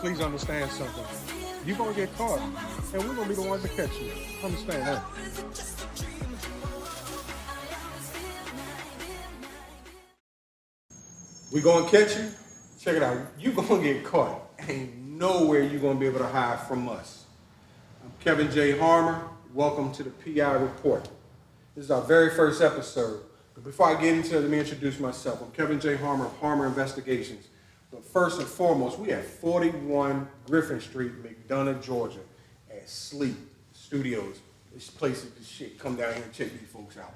please understand something. You're gonna get caught, and we're gonna be the ones to catch you. Understand that. We gonna catch you. Check it out. You gonna get caught. Ain't nowhere you gonna be able to hide from us. I'm Kevin J. Harmer. Welcome to the PI Report. This is our very first episode. But before I get into it, let me introduce myself. I'm Kevin J. Harmer of Harmer Investigations. But first and foremost, we have 41 Griffin Street, McDonough, Georgia, at Sleep Studios. This place is the shit. Come down here and check these folks out.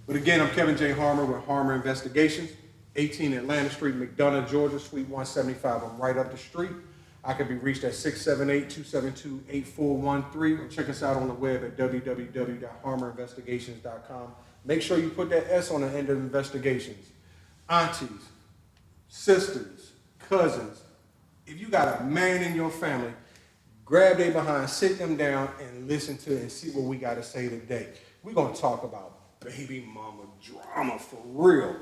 But again, I'm Kevin J. Harmer with Harmer Investigations, 18 Atlanta Street, McDonough, Georgia, Suite 175. I'm right up the street. I can be reached at 678-272-8413, or check us out on the web at www.harmerinvestigations.com. Make sure you put that S on the end of investigations. Aunties, sisters, cousins, if you got a man in your family, grab their behind, sit them down, and listen to it and see what we got to say today. We're going to talk about baby mama drama for real.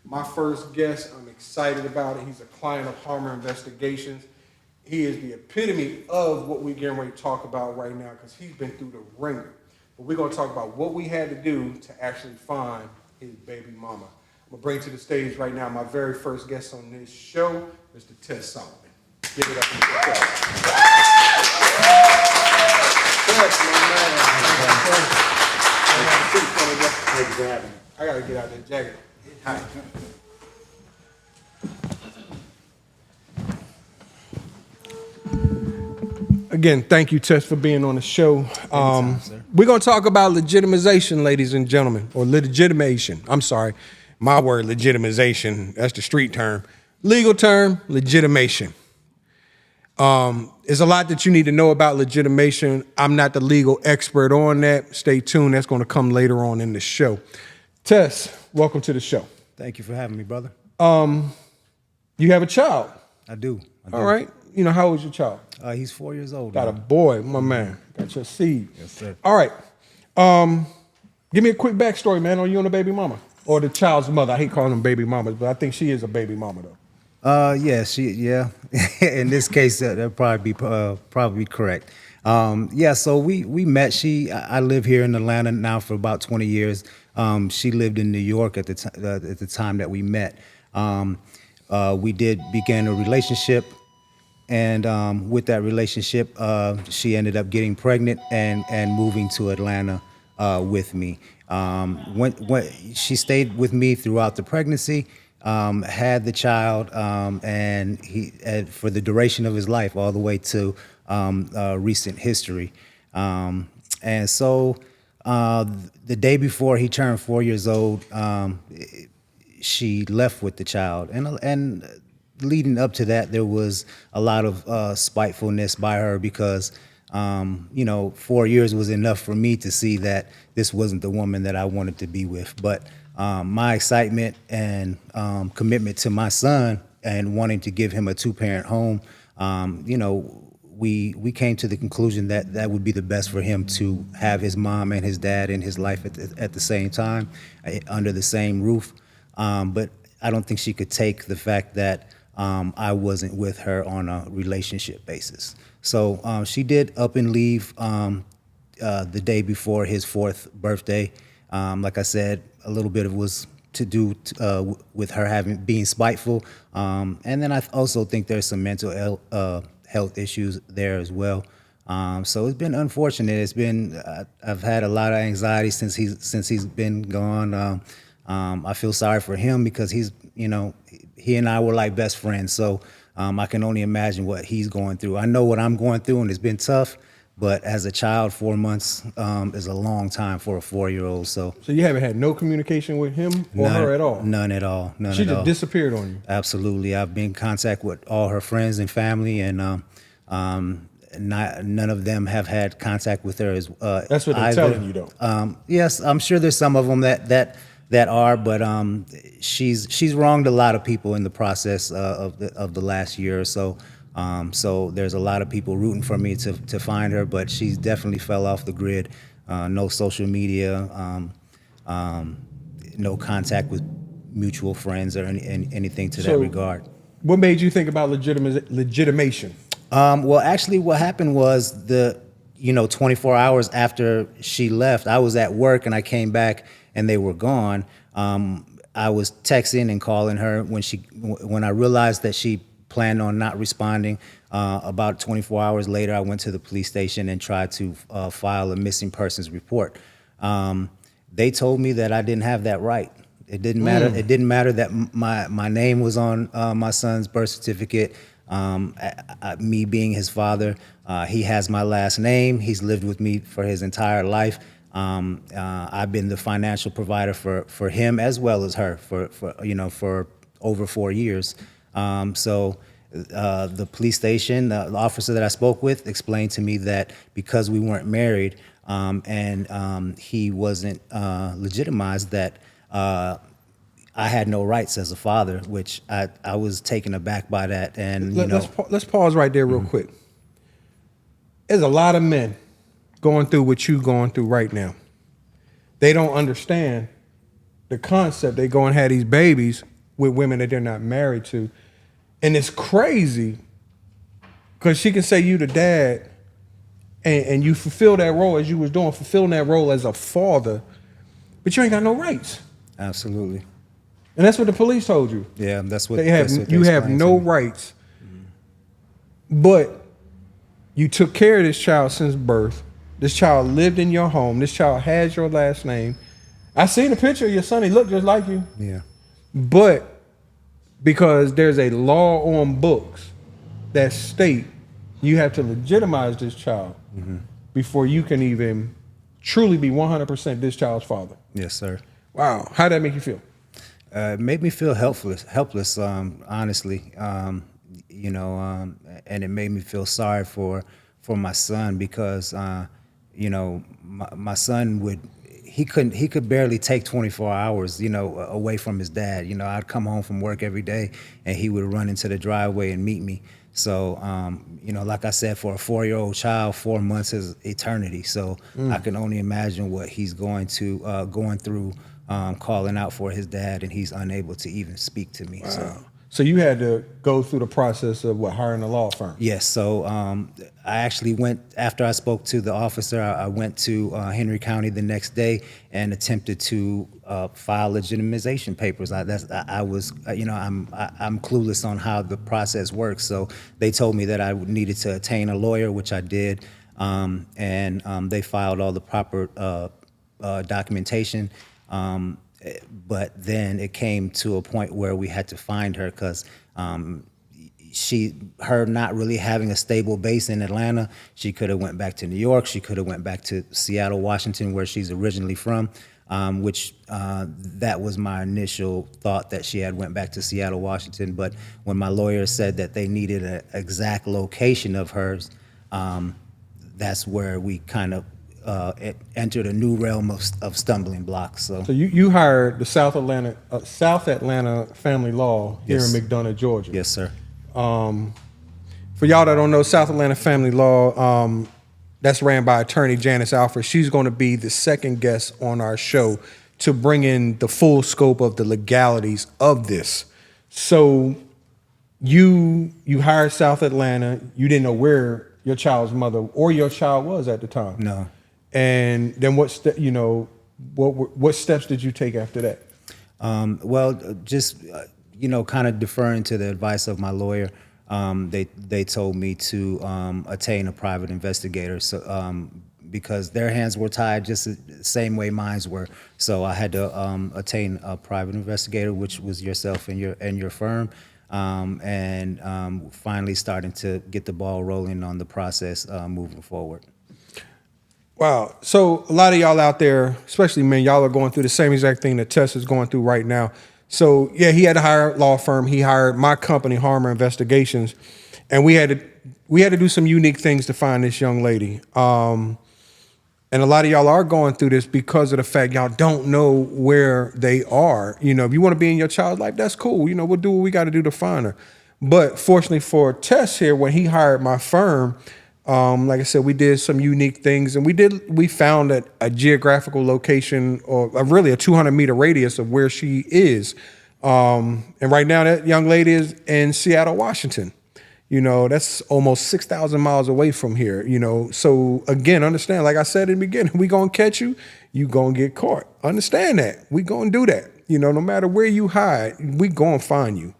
My first guest, I'm excited about it. He's a client of Harmer Investigations. He is the epitome of what we're getting ready to talk about right now because he's been through the ringer. But we're going to talk about what we had to do to actually find his baby mama. I'm going to bring to the stage right now my very first guest on this show, Mr. Tess Solomon. Give it up for Mr. Tess. Tess, my man. Thank you for having me. I got to get out that jacket. Hi. Again, thank you, Tess, for being on the show. Anytime, sir. We're going to talk about legitimization, ladies and gentlemen, or legitimation. I'm sorry, my word, legitimization. That's the street term. Legal term, legitimation. There's a lot that you need to know about legitimation. I'm not the legal expert on that. Stay tuned. That's going to come later on in the show. Tess, welcome to the show. Thank you for having me, brother. You have a child. I do. All right. You know, how old is your child? He's 4 years old. Got a boy, my man. Got your seed. Yes, sir. All right. Give me a quick backstory, man, on you and the baby mama. Or the child's mother. I hate calling them baby mamas, but I think she is a baby mama, though. Yeah. In this case, that'll probably be correct. So we met. I live here in Atlanta now for about 20 years. She lived in New York at the time that we met. We did begin a relationship, and with that relationship, she ended up getting pregnant and moving to Atlanta with me. When she stayed with me throughout the pregnancy, had the child, and he for the duration of his life, all the way to recent history. And so the day before he turned 4 years old, she left with the child, and leading up to that, there was a lot of spitefulness by her because 4 years was enough for me to see that this wasn't the woman that I wanted to be with. But my excitement and commitment to my son and wanting to give him a two-parent home, we came to the conclusion that that would be the best for him to have his mom and his dad in his life at the same time, under the same roof. But I don't think she could take the fact that I wasn't with her on a relationship basis. So she did up and leave the day before his 4th birthday. Like I said, a little bit of was to do with her being spiteful. And then I also think there's some mental health issues there as well. So it's been unfortunate. I've had a lot of anxiety since he's been gone. I feel sorry for him because he and I were like best friends. So I can only imagine what he's going through. I know what I'm going through, and it's been tough. But as a child, 4 months is a long time for a 4-year-old. So you haven't had no communication with him or her at all? None at all. She just disappeared on you? Absolutely. I've been in contact with all her friends and family, and none of them have had contact with her as That's what they're either. telling you, though. Yes, I'm sure there's some of them that are, but she's wronged a lot of people in the process of the last year or so. So there's a lot of people rooting for me to find her, but she's definitely fell off the grid. No social media, no contact with mutual friends or anything to that regard. What made you think about legitimation? Well, actually, what happened was 24 hours after she left, I was at work and I came back and they were gone. I was texting and calling her when I realized that she planned on not responding. About 24 hours later, I went to the police station and tried to file a missing persons report. They told me that I didn't have that right. It didn't matter. It didn't matter that my name was on my son's birth certificate. Me being his father, he has my last name. He's lived with me for his entire life. I've been the financial provider for him as well as her for over 4 years. So the police station, the officer that I spoke with explained to me that because we weren't married and he wasn't legitimized, that I had no rights as a father, which I was taken aback by that. And let's pause right there real quick. There's a lot of men going through what you going through right now. They don't understand the concept. They go and have these babies with women that they're not married to. And it's crazy because she can say you the dad and you fulfill that role as you was doing, fulfilling that role as a father, but you ain't got no rights. Absolutely. And that's what the police told you. Yeah, that's what they have. You have no rights. But you took care of this child since birth. This child lived in your home. This child has your last name. I seen a picture of your son. He looked just like you. Yeah. But because there's a law on books that state you have to legitimize this child before you can even truly be 100% this child's father. Yes, sir. Wow. How'd that make you feel? It made me feel helpless, honestly. And it made me feel sorry for my son because, my son he could barely take 24 hours, away from his dad. I'd come home from work every day and he would run into the driveway and meet me. So, like I said, for a 4-year-old child, 4 months is eternity. So I can only imagine what he's going through, calling out for his dad, and he's unable to even speak to me. Wow. So you had to go through the process of hiring a law firm? Yes. So I actually went, after I spoke to the officer, I went to Henry County the next day and attempted to file legitimization papers. I'm clueless on how the process works. So they told me that I needed to attain a lawyer, which I did, and they filed all the proper documentation. But then it came to a point where we had to find her because her not really having a stable base in Atlanta, she could have went back to New York. She could have went back to Seattle, Washington, where she's originally from, which that was my initial thought, that she had went back to Seattle, Washington. But when my lawyer said that they needed an exact location of hers, that's where we kind of entered a new realm of stumbling blocks. So you hired the South Atlanta Family Law here Yes. in McDonough, Georgia. Yes, sir. For y'all that don't know, South Atlanta Family Law, that's ran by attorney Janice Alford. She's going to be the second guest on our show to bring in the full scope of the legalities of this. So you hired South Atlanta. You didn't know where your child's mother or your child was at the time. No. And then what steps did you take after that? Just kind of deferring to the advice of my lawyer. They told me to attain a private investigator, so because their hands were tied just the same way mine were. So I had to attain a private investigator, which was yourself and your firm, and finally starting to get the ball rolling on the process moving forward. Wow. So a lot of y'all out there, especially men, y'all are going through the same exact thing that Tess is going through right now. So yeah, he had to hire a law firm. He hired my company, Harmer Investigations, and we had to do some unique things to find this young lady. And a lot of y'all are going through this because of the fact y'all don't know where they are. If you want to be in your child's life, that's cool. We'll do what we got to do to find her. But fortunately for Tess here, when he hired my firm, like I said, we did some unique things, and we found a geographical location, or really a 200-meter radius of where she is. And right now that young lady is in Seattle, Washington. You know, that's almost 6,000 miles away from here, you know. So again, understand, like I said in the beginning, we gonna catch you, you gonna get caught. Understand that. We gonna do that. You know, no matter where you hide, we gonna find you.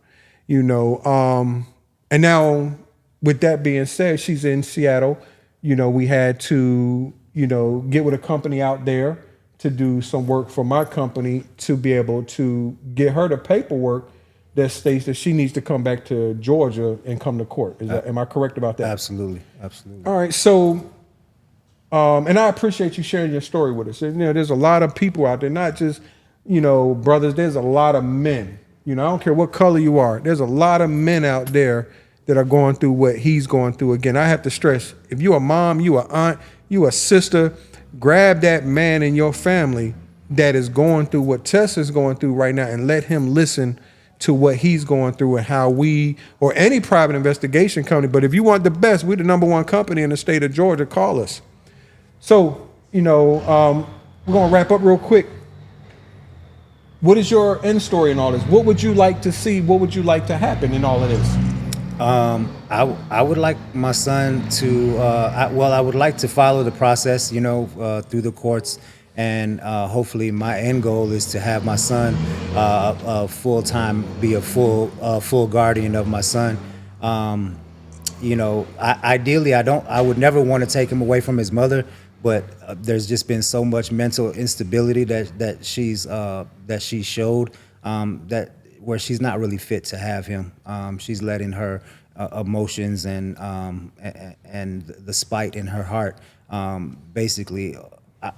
You know, and now with that being said, she's in Seattle. You know, we had to, you know, get with a company out there to do some work for my company to be able to get her the paperwork that states that she needs to come back to Georgia and come to court. Am I correct about that? Absolutely, absolutely. All right. So, and I appreciate you sharing your story with us. And, you know, there's a lot of people out there, not just, you know, brothers. There's a lot of men. You know, I don't care what color you are. There's a lot of men out there that are going through what he's going through. Again, I have to stress: if you a mom, you a aunt, you a sister, grab that man in your family that is going through what Tessa's going through right now, and let him listen to what he's going through and how we, or any private investigation company, but if you want the best, we're the #1 company in the state of Georgia, call us. So, you know, we're going to wrap up real quick. What is your end story in all this? What would you like to see? What would you like to happen in all of this? I would like my son to, I would like to follow the process, you know, through the courts. And hopefully my end goal is to have my son full-time, be a full guardian of my son. You know, ideally, I would never want to take him away from his mother, but there's just been so much mental instability that she showed, that where she's not really fit to have him. She's letting her emotions and the spite in her heart basically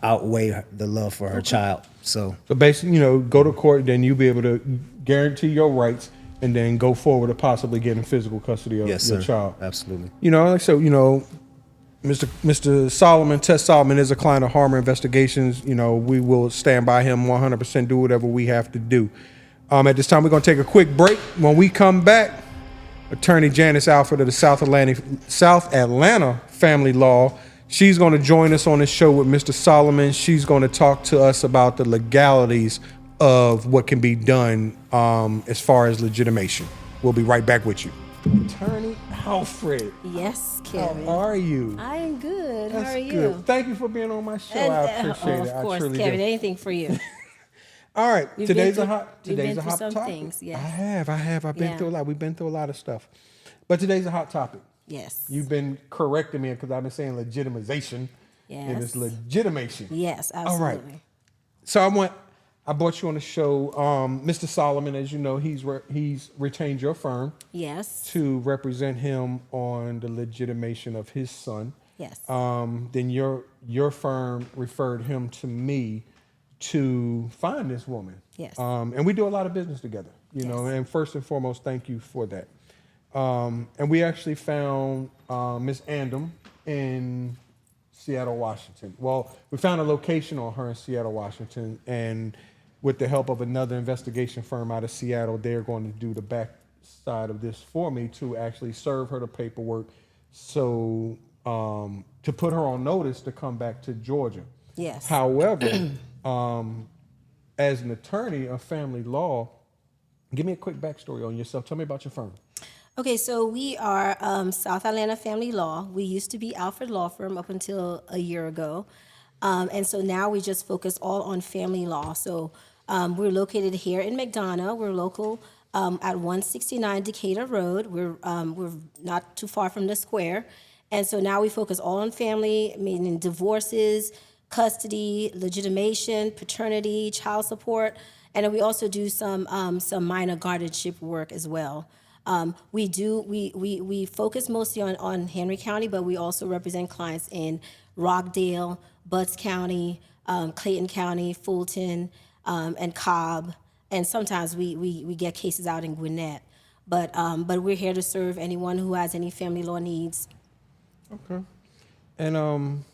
outweigh the love for her child. So basically, you know, go to court, then you'll be able to guarantee your rights, and then go forward to possibly getting physical custody of your child. Absolutely. You know, so, you know, Mr. Solomon, Tess Solomon, is a client of Harmer Investigations. You know, we will stand by him 100%, do whatever we have to do. At this time, we're going to take a quick break. When we come back, Attorney Janice Alford of the South Atlanta Family Law, she's going to join us on this show with Mr. Solomon. She's going to talk to us about the legalities of what can be done as far as legitimation. We'll be right back with you. Attorney Alfred. Yes, Kevin. How are you? I am good. That's How are you? good. Thank you for being on my show. I appreciate it. Of course, I truly Kevin. do. Anything for you. All right. You've Today's been a through hot some topic. things, yes. I have. I've been through a lot. We've been through a lot of stuff. But today's a hot topic. Yes. You've been correcting me because I've been saying legitimization. Yes. And it's legitimation. Yes, absolutely. All right. So I brought you on the show. Mr. Solomon, as you know, he's retained your firm. Yes. To represent him on the legitimation of his son. Yes. Then your firm referred him to me to find this woman. Yes. And we do a lot of business together, you know, and first and foremost, thank you for that. And we actually found Miss Andom in Seattle, Washington. Well, we found a location on her in Seattle, Washington, and with the help of another investigation firm out of Seattle, they're going to do the back side of this for me to actually serve her the paperwork, so to put her on notice to come back to Georgia. Yes. However, as an attorney of family law, give me a quick backstory on yourself. Tell me about your firm. Okay, so we are South Atlanta Family Law. We used to be Alfred Law Firm up until a year ago. And so now we just focus all on family law. So we're located here in McDonough. We're local at 169 Decatur Road. We're not too far from the square. And so now we focus all on family, meaning divorces, custody, legitimation, paternity, child support. And then we also do some minor guardianship work as well. We focus mostly on Henry County, but we also represent clients in Rockdale, Butts County, Clayton County, Fulton, and Cobb, and sometimes we get cases out in Gwinnett. But we're here to serve anyone who has any family law needs. Okay. And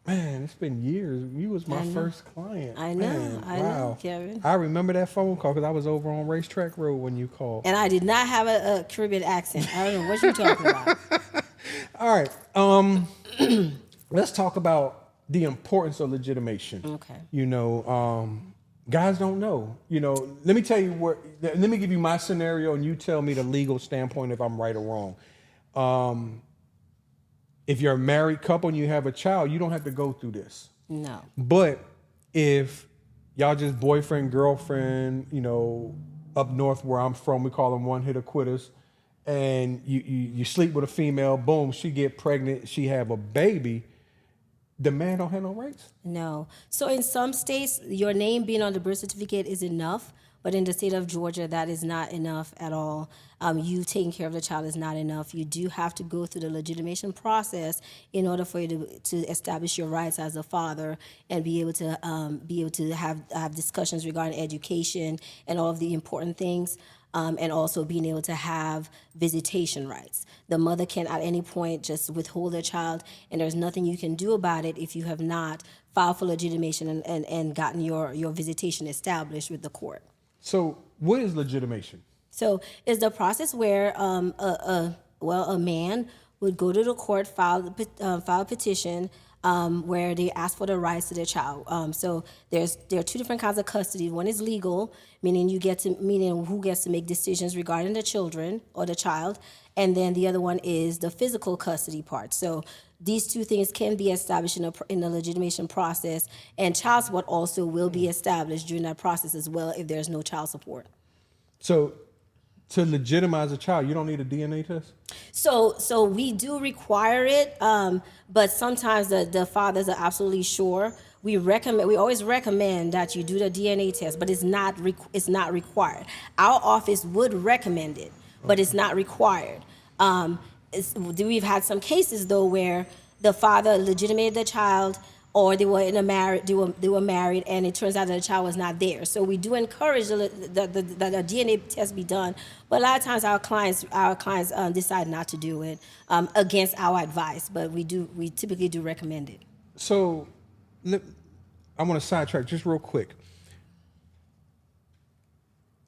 man, it's been years. You was my first client. I know. Man, I know, Kevin. I remember that phone call because I was over on Racetrack Road when you called. And I did not have a Caribbean accent. I don't know what you're talking about. All right. Let's talk about the importance of legitimation. Okay. You know, guys don't know. You know, let me tell you let me give you my scenario and you tell me the legal standpoint if I'm right or wrong. If you're a married couple and you have a child, you don't have to go through this. No. But if y'all just boyfriend, girlfriend, up north where I'm from, we call them one-hitter quitters, and you sleep with a female, boom, she get pregnant, she have a baby, the man don't have no rights? No. So in some states, your name being on the birth certificate is enough, but in the state of Georgia, that is not enough at all. You taking care of the child is not enough. You do have to go through the legitimation process in order for you to establish your rights as a father and be able to have discussions regarding education and all of the important things. And also being able to have visitation rights. The mother can at any point just withhold their child, and there's nothing you can do about it if you have not filed for legitimation and gotten your visitation established with the court. So what is legitimation? So it's the process where a man would go to the court, file a petition, where they ask for the rights to their child. So there are two different kinds of custody. One is legal, meaning who gets to make decisions regarding the children or the child, and then the other one is the physical custody part. So these two things can be established in the legitimation process, and child support also will be established during that process as well if there's no child support. So to legitimize a child, you don't need a DNA test? So we do require it, but sometimes the fathers are absolutely sure. We always recommend that you do the DNA test, but it's not required. Our office would recommend it, but it's not required. We've had some cases though where the father legitimated the child, or they were married, and it turns out that the child was not there. So we do encourage that the DNA test be done, but a lot of times our clients decide not to do it against our advice. But we typically do recommend it. So I want to sidetrack just real quick.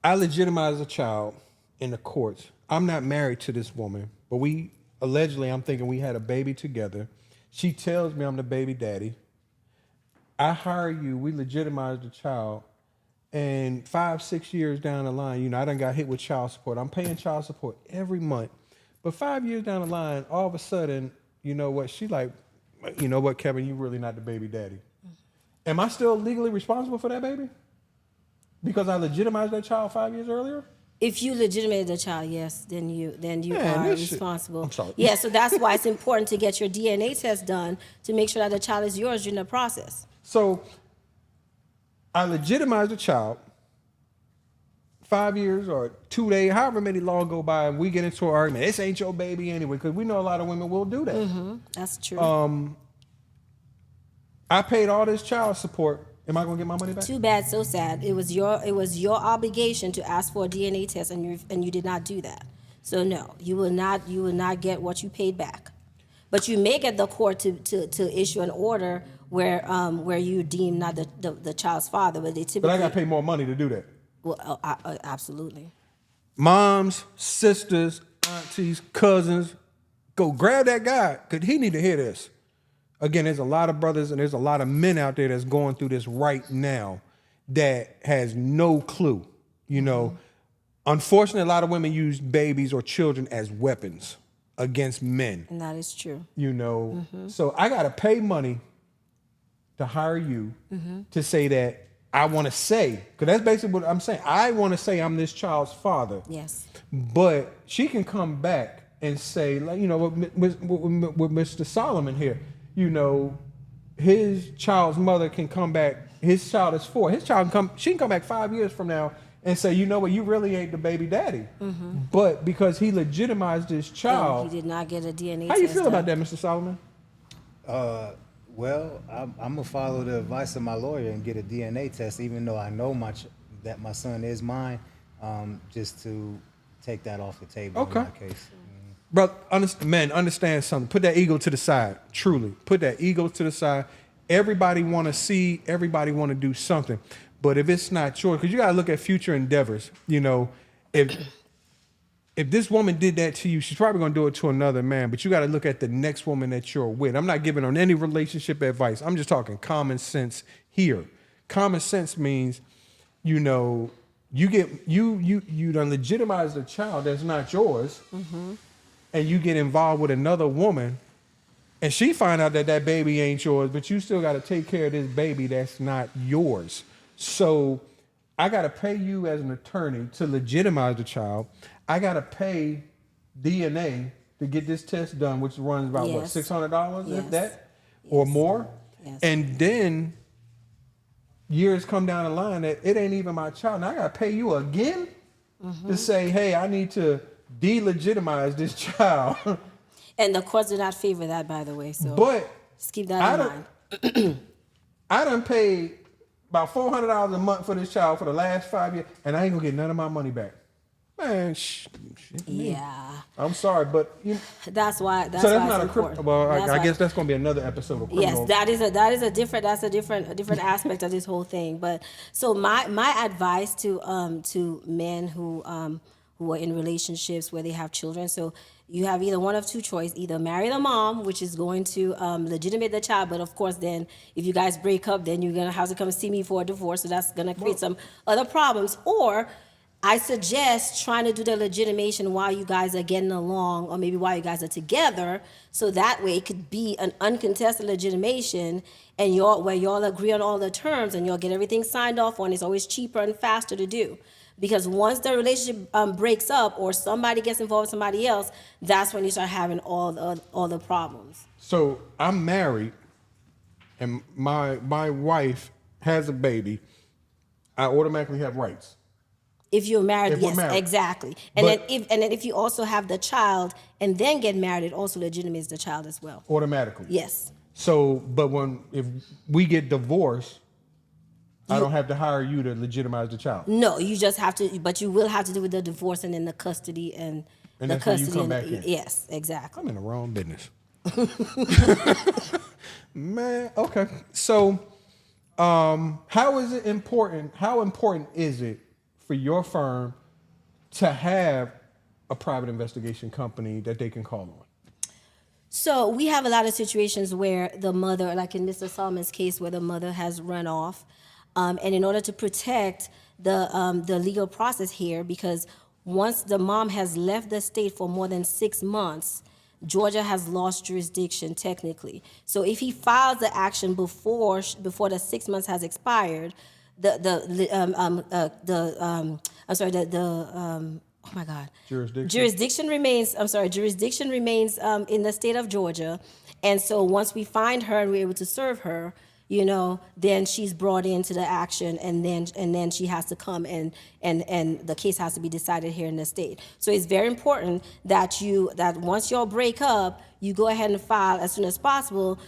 I legitimize a child in the courts. I'm not married to this woman, but I'm thinking we had a baby together. She tells me I'm the baby daddy. I hire you, we legitimize the child, and 5-6 years down the line, I done got hit with child support. I'm paying child support every month. But 5 years down the line, all of a sudden, you know what, she like, you know what, Kevin, you really not the baby daddy. Am I still legally responsible for that baby? Because I legitimized that child 5 years earlier? If you legitimated the child, yes, then you are responsible. I'm sorry. Yeah, so that's why it's important to get your DNA test done to make sure that the child is yours during the process. So I legitimized the child. 5 years or 2 days, however many long go by, and we get into an argument. This ain't your baby anyway, because we know a lot of women will do that. Mm-hmm. That's true. I paid all this child support. Am I gonna get my money back? Too bad, so sad. It was your obligation to ask for a DNA test, and you did not do that. So no, you will not get what you paid back. But you may get the court to issue an order where you deem not the child's father, but they typically. But I gotta pay more money to do that. Well, absolutely. Moms, sisters, aunties, cousins, go grab that guy, because he need to hear this. Again, there's a lot of brothers and there's a lot of men out there that's going through this right now that has no clue. Unfortunately, a lot of women use babies or children as weapons against men. And that is true. So I got to pay money to hire you to say that I want to say, because that's basically what I'm saying. I want to say I'm this child's father. Yes. But she can come back and say, like, with Mr. Solomon here, his child's mother can come back. His child is 4. She can come back 5 years from now and say, you know what, you really ain't the baby daddy. Mm-hmm. But because he legitimized his child. He did not get a DNA test. How you feel about that, Mr. Solomon? Well, I'm gonna follow the advice of my lawyer and get a DNA test, even though I know that my son is mine, just to take that off the table in my case. Brother, understand something. Put that ego to the side. Truly, put that ego to the side. Everybody want to see. Everybody want to do something. But if it's not yours, because you got to look at future endeavors. If this woman did that to you, she's probably going to do it to another man. But you got to look at the next woman that you're with. I'm not giving on any relationship advice. I'm just talking common sense here. Common sense means, you done legitimize a child that's not yours. Mm-hmm. and you get involved with another woman, and she find out that that baby ain't yours, but you still got to take care of this baby that's not yours. So I got to pay you as an attorney to legitimize the child. I got to pay DNA to get this test done, which runs about what, Yes. $600 Yes. if that, or more. Yes. And then years come down the line that it ain't even my child. Now I got to pay you again to say, hey, I need to delegitimize this child. And the courts do not favor that, by the way. So But just keep that in mind. I done paid about $400 a month for this child for the last 5 years, and I ain't gonna get none of my money back. Man, shit. Yeah, I'm sorry, but that's why. That's so that's why not it's a criminal. important. Well, That's I why- guess that's gonna be another episode of criminal. Yes, that's a different aspect of this whole thing. But so my advice to men who are in relationships where they have children. So you have either one of two choices: either marry the mom, which is going to legitimate the child, but of course, then if you guys break up, then you're gonna have to come see me for a divorce. So that's gonna create some other problems. Or I suggest trying to do the legitimation while you guys are getting along, or maybe while you guys are together, so that way it could be an uncontested legitimation, and where y'all agree on all the terms, and y'all get everything signed off on. It's always cheaper and faster to do, because once the relationship breaks up, or somebody gets involved with somebody else, that's when you start having all the problems. So I'm married, and my wife has a baby. I automatically have rights. If you're married, If we're yes, married. exactly. And But- then if you also have the child and then get married, it also legitimates the child as well. Automatically. Yes. So, but if we get divorced, I don't have to hire you to legitimize the child. No, you just have to, but you will have to do with the divorce and then the custody and And the that's when you custody. come back in. Yes, exactly. I'm in the wrong business. Man, okay. So, how is it important? How important is it for your firm to have a private investigation company that they can call on? So we have a lot of situations where the mother, like in Mr. Solomon's case, where the mother has run off, and in order to protect the legal process here, because once the mom has left the state for more than 6 months, Georgia has lost jurisdiction technically. So if he files the action before the 6 months has expired, oh my God. Jurisdiction remains in the state of Georgia. And so once we find her and we're able to serve her, then she's brought into the action, and then she has to come and the case has to be decided here in the state. So it's very important that once y'all break up, you go ahead and file as soon as possible,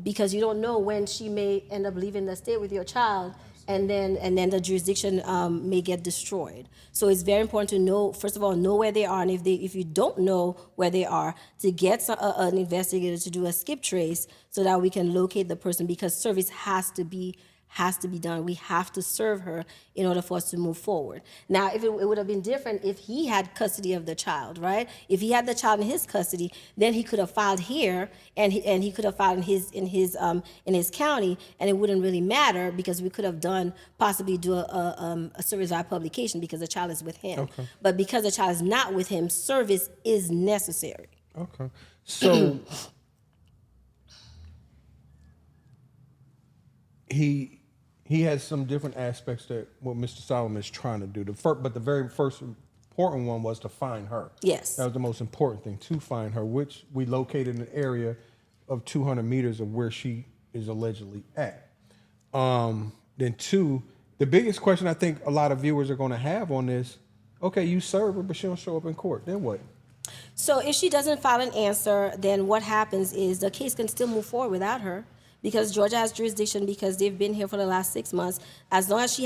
because you don't know when she may end up leaving the state with your child. And then the jurisdiction may get destroyed. So it's very important to know, first of all, know where they are, and if you don't know where they are, to get an investigator to do a skip trace so that we can locate the person, because service has to be done. We have to serve her in order for us to move forward. Now, if it would have been different if he had custody of the child, right? If he had the child in his custody, then he could have filed here, and he could have filed in his county, and it wouldn't really matter, because we could have possibly do a service by publication, because the child is with him. Okay. But because the child is not with him, service is necessary. Okay. So he has some different aspects that what Mr. Solomon is trying to do. But the very first important one was to find her. Yes. That was the most important thing, to find her, which we located in an area of 200 meters of where she is allegedly at. Then two, the biggest question I think a lot of viewers are going to have on this, okay, you serve her, but she don't show up in court. Then what? So if she doesn't file an answer, then what happens is the case can still move forward without her, because Georgia has jurisdiction, because they've been here for the last 6 months. As long as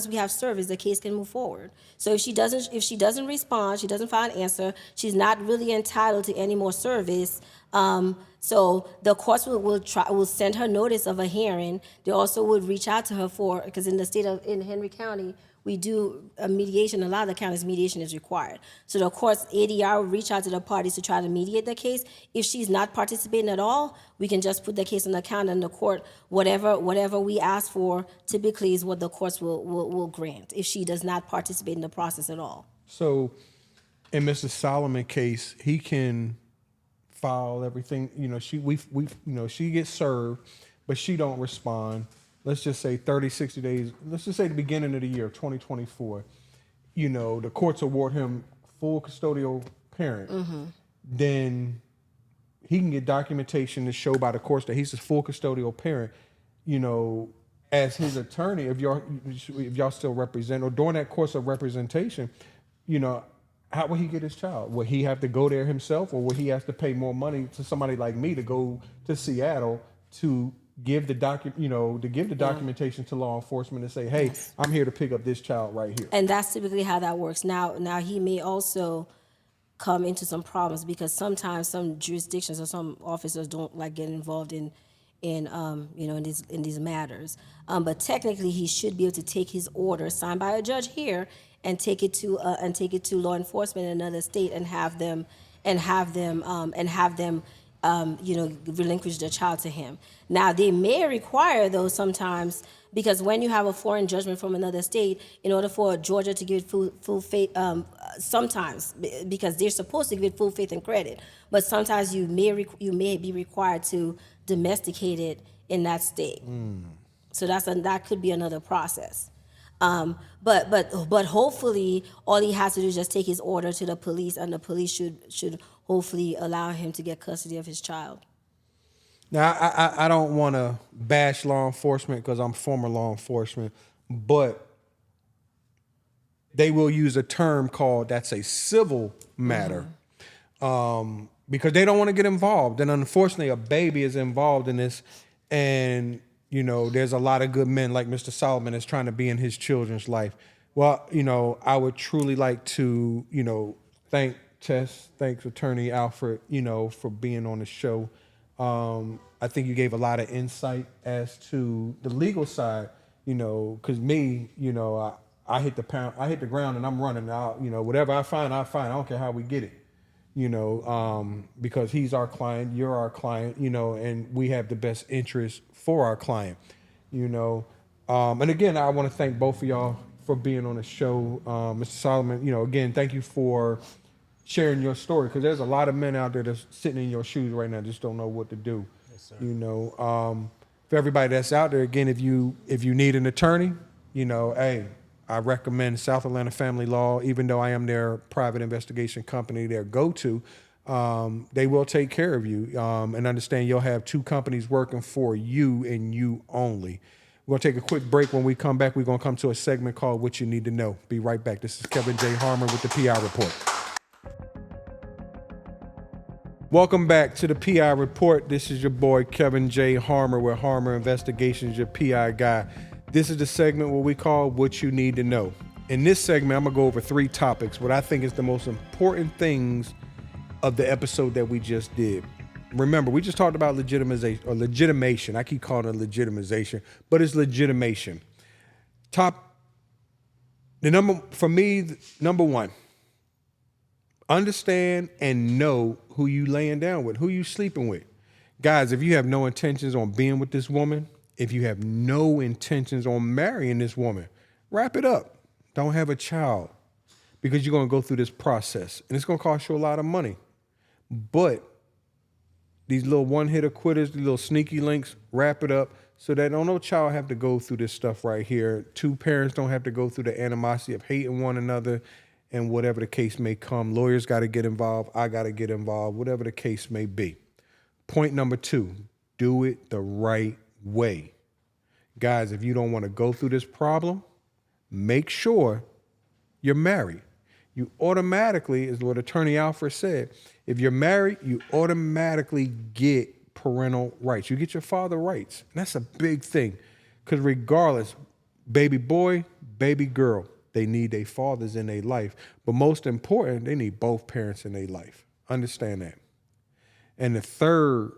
we have service, the case can move forward. So if she doesn't respond, she doesn't file an answer, she's not really entitled to any more service. So the courts will send her notice of a hearing. They also would reach out to her because in Henry County, we do a mediation. A lot of the counties, mediation is required. So the court's ADR will reach out to the parties to try to mediate the case. If she's not participating at all, we can just put the case on the calendar, and the court, whatever we ask for, typically is what the courts will grant if she does not participate in the process at all. So in Mr. Solomon case, he can file everything. You know, she gets served, but she don't respond. Let's just say 30, 60 days. Let's just say the beginning of the year, 2024. You know, the courts award him full custodial parent. Then he can get documentation to show by the courts that he's a full custodial parent. You know, as his attorney, if y'all still represent, or during that course of representation, you know, how will he get his child? Will he have to go there himself, or will he have to pay more money to somebody like me to go to Seattle to give the documentation to law enforcement and say, hey, I'm here to pick up this child right here? And that's typically how that works. Now he may also come into some problems because sometimes some jurisdictions or some officers don't like get involved in these matters. But technically, he should be able to take his order signed by a judge here and take it to law enforcement in another state and have them relinquish their child to him. Now, they may require, though, sometimes, because when you have a foreign judgment from another state, in order for Georgia to give full faith, sometimes, because they're supposed to give it full faith and credit, but sometimes you may be required to domesticate it in that state. So that could be another process. But hopefully all he has to do is just take his order to the police, and the police should hopefully allow him to get custody of his child. Now, I don't want to bash law enforcement because I'm former law enforcement, but they will use a term called that's a civil matter, because they don't want to get involved. And unfortunately, a baby is involved in this, and you know, there's a lot of good men like Mr. Solomon that's trying to be in his children's life. Well, you know, I would truly like to, you know, thanks Attorney Alfred, you know, for being on the show. I think you gave a lot of insight as to the legal side, you know, because me, you know, I hit the ground and I'm running out, you know, whatever I find. I don't care how we get it, you know, because he's our client, you're our client, you know, and we have the best interest for our client, you know. And again, I want to thank both of y'all for being on the show. Mr. Solomon, you know, again, thank you for sharing your story, because there's a lot of men out there that's sitting in your shoes right now, just don't know what to do. Yes, sir. You know, for everybody that's out there, again, if you need an attorney, you know, hey, I recommend South Atlanta Family Law. Even though I am their private investigation company, their go-to, they will take care of you, and understand you'll have two companies working for you and you only. We're going to take a quick break. When we come back, we're going to come to a segment called What You Need to Know. Be right back. This is Kevin J. Harmer with the PI Report. Welcome back to the PI Report. This is your boy, Kevin J. Harmer, with Harmer Investigations, your PI guy. This is the segment where we call What You Need to Know. In this segment, I'm going to go over 3 topics, what I think is the most important things of the episode that we just did. Remember, we just talked about legitimation. I keep calling it legitimization, but it's legitimation. Number 1, understand and know who you laying down with, who you sleeping with. Guys, if you have no intentions on being with this woman, if you have no intentions on marrying this woman, wrap it up. Don't have a child, because you're going to go through this process and it's going to cost you a lot of money. But these little one-hitter quitters, these little sneaky links, wrap it up so that no child have to go through this stuff right here. 2 parents don't have to go through the animosity of hating one another, and whatever the case may come. Lawyers got to get involved. I got to get involved, whatever the case may be. Point number 2, do it the right way. Guys, if you don't want to go through this problem, make sure you're married. You automatically, as what Attorney Alfred said, if you're married, you automatically get parental rights. You get your father rights. And that's a big thing, because regardless, baby boy, baby girl, they need their fathers in their life. But most important, they need both parents in their life. Understand that. And the third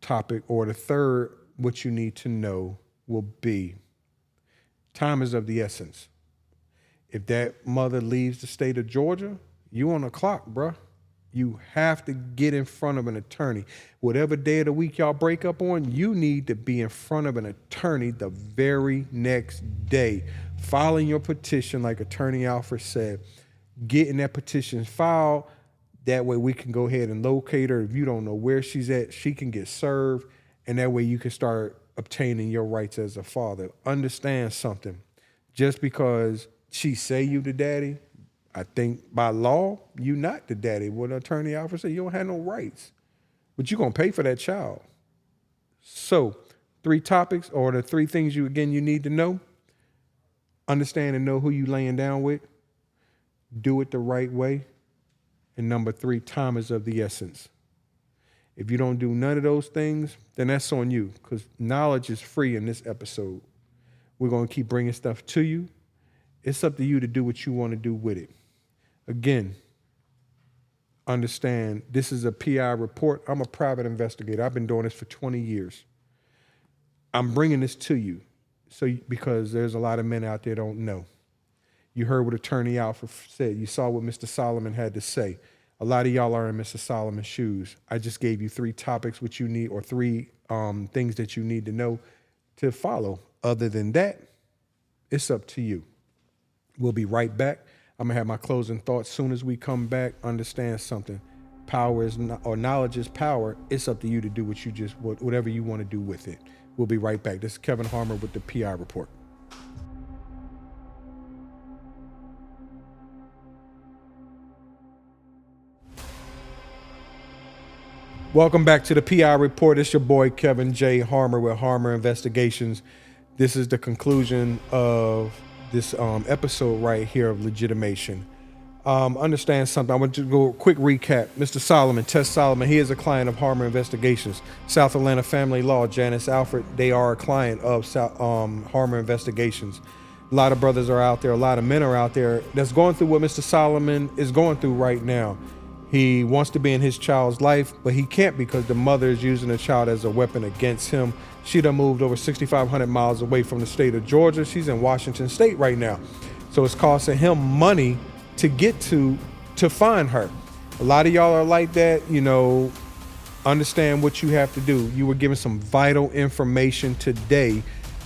topic, or the third what you need to know, will be time is of the essence. If that mother leaves the state of Georgia, you on the clock, bruh. You have to get in front of an attorney. Whatever day of the week y'all break up on, you need to be in front of an attorney the very next day, filing your petition like Attorney Alfred said. getting that petition filed. That way we can go ahead and locate her. If you don't know where she's at, she can get served. And that way you can start obtaining your rights as a father. Understand something. Just because she say you the daddy, I think by law, you not the daddy. What an attorney officer, you don't have no rights. But you're going to pay for that child. So 3 topics or the 3 things you need to know. Understand and know who you laying down with. Do it the right way. And number 3, time is of the essence. If you don't do none of those things, then that's on you, because knowledge is free in this episode. We're going to keep bringing stuff to you. It's up to you to do what you want to do with it. Again, understand this is a PI report. I'm a private investigator. I've been doing this for 20 years. I'm bringing this to you because there's a lot of men out there don't know. You heard what Attorney Alfred said. You saw what Mr. Solomon had to say. A lot of y'all are in Mr. Solomon's shoes. I just gave you 3 topics which you need, or 3 things that you need to know to follow. Other than that, it's up to you. We'll be right back. I'm gonna have my closing thoughts soon as we come back. Understand something. Power is knowledge is power. It's up to you to do whatever you want to do with it. We'll be right back. This is Kevin Harmer with the PI Report. Welcome back to the PI Report. It's your boy Kevin J. Harmer with Harmer Investigations. This is the conclusion of this episode right here of legitimation. Understand something. I want to go quick recap. Mr. Solomon, Tess Solomon, he is a client of Harmer Investigations. South Atlanta Family Law, Janice Alfred, they are a client of Harmer Investigations. A lot of brothers are out there, a lot of men are out there that's going through what Mr. Solomon is going through right now. He wants to be in his child's life, but he can't because the mother is using the child as a weapon against him. She done moved over 6,500 miles away from the state of Georgia. She's in Washington State right now. So it's costing him money to get to find her. A lot of y'all are like that, understand what you have to do. You were given some vital information today.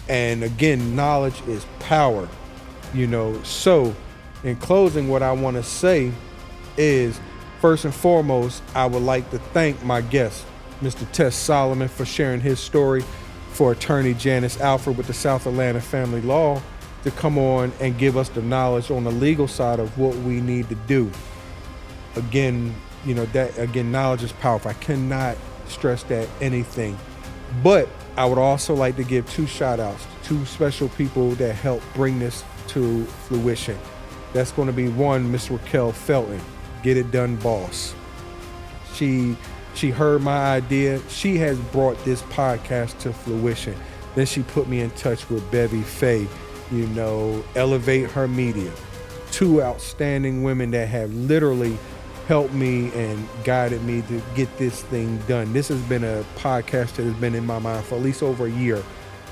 And again, knowledge is power, So in closing, what I want to say is, first and foremost, I would like to thank my guest, Mr. Tess Solomon, for sharing his story, for Attorney Janice Alfred with the South Atlanta Family Law to come on and give us the knowledge on the legal side of what we need to do. Again, knowledge is powerful. I cannot stress that anything. But I would also like to give 2 shout outs to 2 special people that helped bring this to fruition. That's going to be 1, Miss Raquel Felton. Get it done, boss. She heard my idea. She has brought this podcast to fruition. Then she put me in touch with Bevy Faye, Elevate Her Media. 2 outstanding women that have literally helped me and guided me to get this thing done. This has been a podcast that has been in my mind for at least over a year.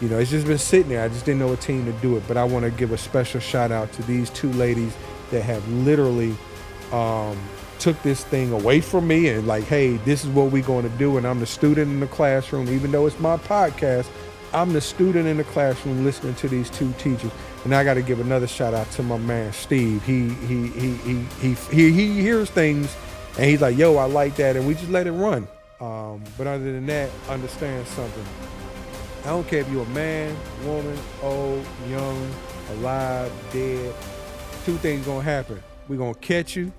It's just been sitting there. I just didn't know a team to do it. But I want to give a special shout out to these 2 ladies that have literally took this thing away from me and like, hey, this is what we're going to do. And I'm the student in the classroom, even though it's my podcast, I'm the student in the classroom listening to these 2 teachers. And I got to give another shout out to my man, Steve. He hears things and he's like, yo, I like that. And we just let it run. But other than that, understand something. I don't care if you're a man, woman, old, young, alive, dead. 2 things going to happen. We're going to catch you.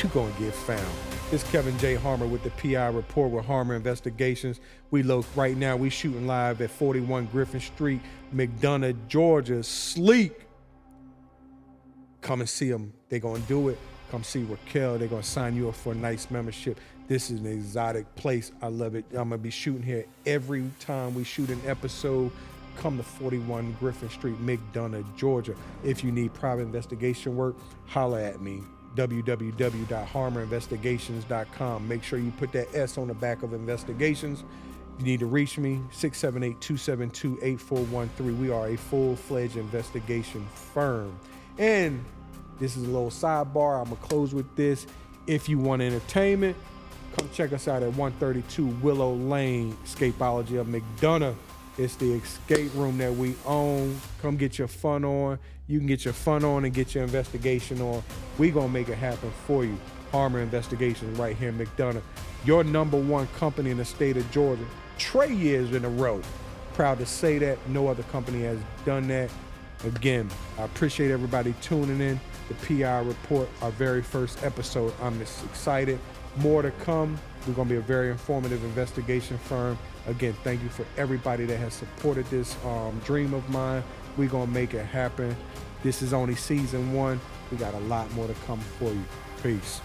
You're going to get found. This is Kevin J. Harmer with the PI Report with Harmer Investigations. Right now, we shooting live at 41 Griffin Street, McDonough, Georgia. Sleek. Come and see them. They're going to do it. Come see Raquel. They're going to sign you up for a nice membership. This is an exotic place. I love it. I'm going to be shooting here every time we shoot an episode. Come to 41 Griffin Street, McDonough, Georgia. If you need private investigation work, holla at me. www.harmerinvestigations.com. Make sure you put that S on the back of investigations. You need to reach me, 678-272-8413. We are a full-fledged investigation firm. And this is a little sidebar. I'm going to close with this. If you want entertainment, come check us out at 132 Willow Lane, Scapeology of McDonough. It's the escape room that we own. Come get your fun on. You can get your fun on and get your investigation on. We gonna make it happen for you. Harmer Investigations right here in McDonough. Your #1 company in the state of Georgia. Trey years in a row. Proud to say that. No other company has done that. Again, I appreciate everybody tuning in. The PI Report, our very first episode. I'm just excited. More to come. We're going to be a very informative investigation firm. Again, thank you for everybody that has supported this dream of mine. We're going to make it happen. This is only season 1. We got a lot more to come for you. Peace.